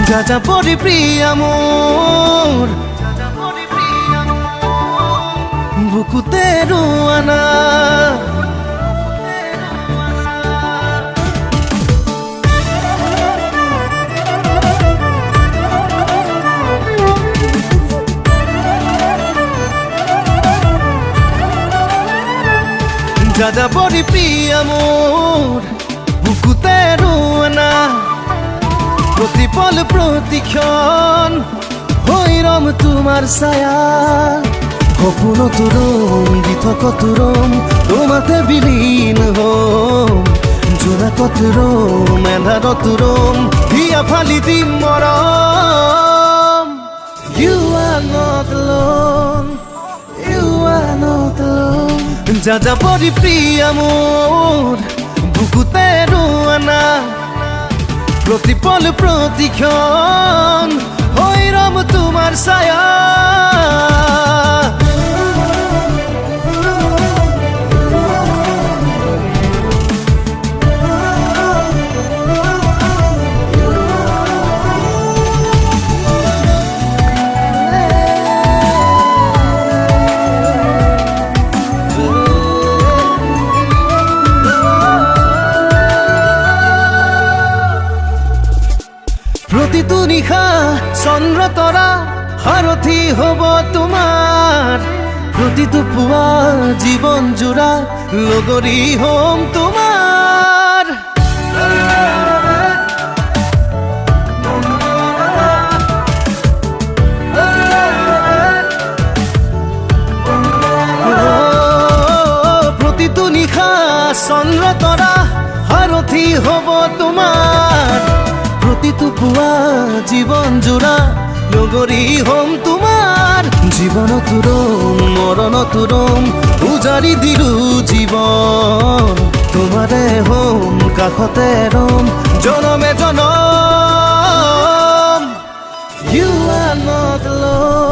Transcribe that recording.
যাযাবৰী প্ৰিয়া মোৰ বুকুতে ৰোৱানা যাযাবৰী প্ৰিয়া মোৰ বুকুতে ৰোৱানা প্ৰতিপল প্ৰতিক্ষণ হৈ ৰম তোমাৰ ছায়া সপোনতো ৰম দিঠকতো ৰম তোমাতে বিলীন হম জোনাকত ৰম এন্ধাৰতো ৰম হিয়া ফালি দিম মৰম You are not alone You are not alone যাযাবৰী প্ৰিয়া মোৰ বুকুতে ৰোৱানা প্ৰতিপল প্ৰতিক্ষণ হৈ ৰম তোমাৰ ছায়া প্ৰতিটো নিশা চন্দ্ৰ তৰা সাৰথি হ'ব তোমাৰ প্ৰতিটো পুৱা জীৱন জোৰা লগৰী হ'ম তোমাৰ প্ৰতিটো নিশা চন্দ্ৰ তৰা সাৰথি হ'ব তোমাৰ প্ৰতিটো পুৱা জীৱন জোৰা লগৰী হ'ম তোমাৰ জীৱনতো ৰম মৰণতো ৰম উজাৰি দিলো জীৱন তোমাৰে হ'ম কাষতে ৰম জনমে জনম You are not alone